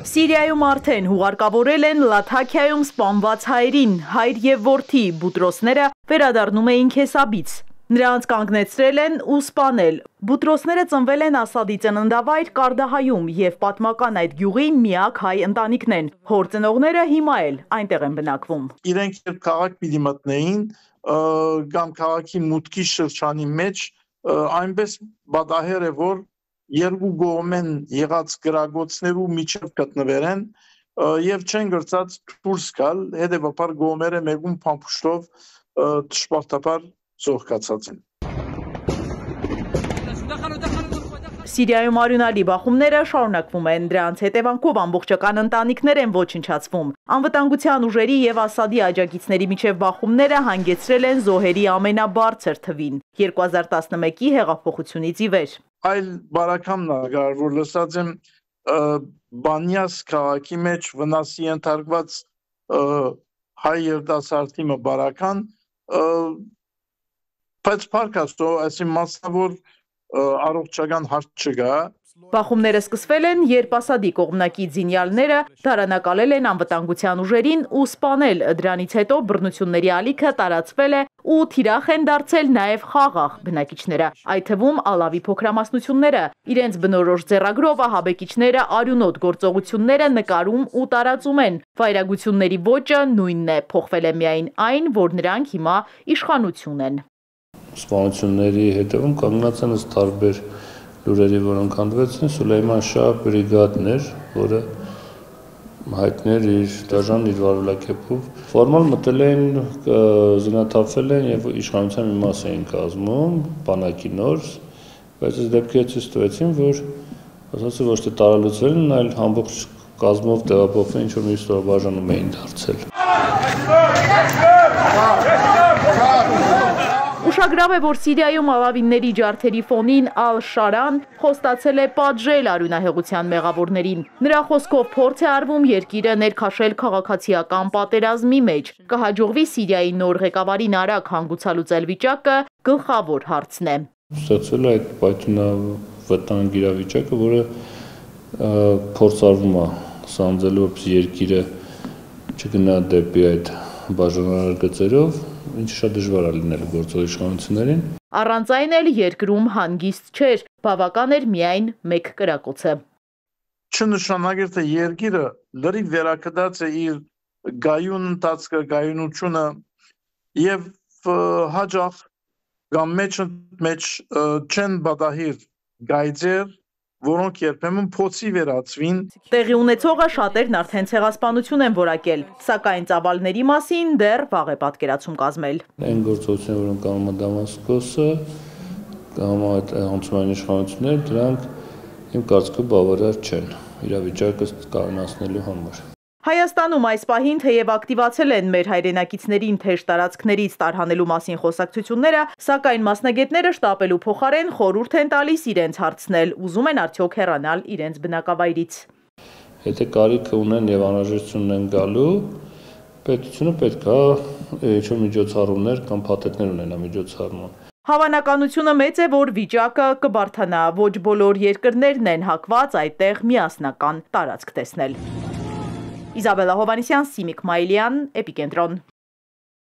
Սիրիայում արդեն հուղարկավորել են Լաթաքիայում սպանված հայերին, հայր և որդի բուտրոսները վերադառնում էին Քեսաբից։ Նրանց կանգնեցրել են ու սպանել։ Բուտրոսները ծնվել են Ասադի ծննդավայր Կարդահայում և պատմական այդ գյուղի միակ հայ ընտանիքն են։ Հոր ծնողները հիմա էլ այնտեղ են բնակվում։ Իրենք երբ քաղաք պիտի մտնեին կամ քաղաքի մուտքի շրջանի մեջ այնպես բադահեր է, որ երկու կողմեն եղած գրագոցներու միջև գտնվեն եւ չեն գրծած դուրս գալ, հետեւաբար կողմերը մեկում փամփուշտով դժբախտաբար զոհկացած են։ Սիրիայում արյունալի բախումները շարունակվում են, դրանց հետևանքով ամբողջական ընտանիքներ են ոչնչացվում։ Անվտանգության ուժերի եւ Ասադի աջակիցների միջև բախումները հանգեցրել են զոհերի ամենաբարձր թվին 2011-ի հեղափոխությունից ի վեր։ Այլ բարակամն ագար, որ լսած եմ Բանյաս քաղաքի մեջ վնասի ենթարկված հայ երիտասարդի բարական, բայց փառքաստո, այսին մասնավոր առողջական հարց չկա։ Բախումները սկսվել են, երբ Ասադի կողմնակի զինյալները դարանակալել են անվտանգության ուժերին ու սպանել, դրանից հետո բռնությունների ալիքը տարածվել է ու թիրախ են դարձել նաև խաղաղ բնակիչները, այդ թվում ալավի փոքրամասնությունները, իրենց բնորոշ ձեռագրով ահաբեկիչները արյունոտ գործողությունները նկարում ու տարածում են։ Վայրագությունների ոճը նույնն է, փոխվել է միայն այն, որ նրանք հիմա իշխանություն են։ Սպանությունների հետևում կանգնած են տարբեր լուրերի, որոնք հանդվեցին Սուլեյման Շահ բրիգադներ, որը հայտնի էր իր դաժան իր վարուլակեփով։ Ֆորմալ մտել են, զինաթափվել են եւ իշխանության մի մաս էին կազմում, բանակի նոր, բայց այս դեպքերը ցույց տվեցին, որ ասացի ոչ թե տարալուծվել են, այլ ամբողջ կազմով տեղափոխվել ինչ որ մի ստորաբաժանում էին դարձել։ Ուշագրավ է, որ Սիրիայում ալավինների ջարդերի ֆոնին Ալ-Շարան խոստացել է պատժել արյունահեղության մեղավորներին։ Նրա խոսքով փորձ է արվում երկիրը ներքաշել քաղաքացիական պատերազմի մեջ։ Կհաջողվի Սիրիայի նոր ղեկավարին արագ հանգուցալուծել վիճակը, գլխավոր հարցն է։ Ստացվել է այդ պայթունավտանգ իրավիճակը, որը փորձ արվում է սանձելու, որպեսզի երկիրը չգնա դեպի այդ բաժանարար գծերով, ինչ շատ դժվար է լինելու գործող իշխանություններին։ Առանց այն էլ երկրում հանգիստ չէր, բավական էր միայն մեկ կրակոցը։ Չնշանակեր, թե երկիրը լրիվ վերակդած է իր գայուն ընթացքը, գայունությունը եւ հաջող կամ մեջ չեն բադահիր գայձեր, որոնք երբեմն փոցի վերածվին։ Տեղի ունեցողը շատերն արդեն ցեղասպանություն են որակել, սակայն ծավալների մասին դեռ վաղ է պատկերացում կազմել։ Այն գործողությունները, որոնք կանում է Դամասկոսը, կանում է այդ անցումային իշխանությունները, դրանք իմ կարծիքով բավարար չեն իրավիճակը կայունացնելու համար։ Հայաստանում այս պահին թեև ակտիվացել են մեր հայրենակիցներին թեժ տարածքներից տարհանելու մասին խոսակցությունները, սակայն մասնագետները շտապելու փոխարեն խորհուրդ են տալիս իրենց հարցնել, ուզում են արդյոք հեռանալ իրենց բնակավայրից։ Եթե կարիքը ունեն եւ անհրաժեշտություն ունեն գալու, պետությունը պետք է ինչ-որ միջոցառումներ կամ փաթեթներ ունենա միջոցառման։ Հավանականությունը մեծ է, որ վիճակը կբարդանա, ոչ բոլոր երկրներն են հակված այդտեղ միասնական տարածք տեսնել։ Իզաբելլա Հովհաննիսյան, Սիմիկ Մայիլյան, Էպիկենտրոն։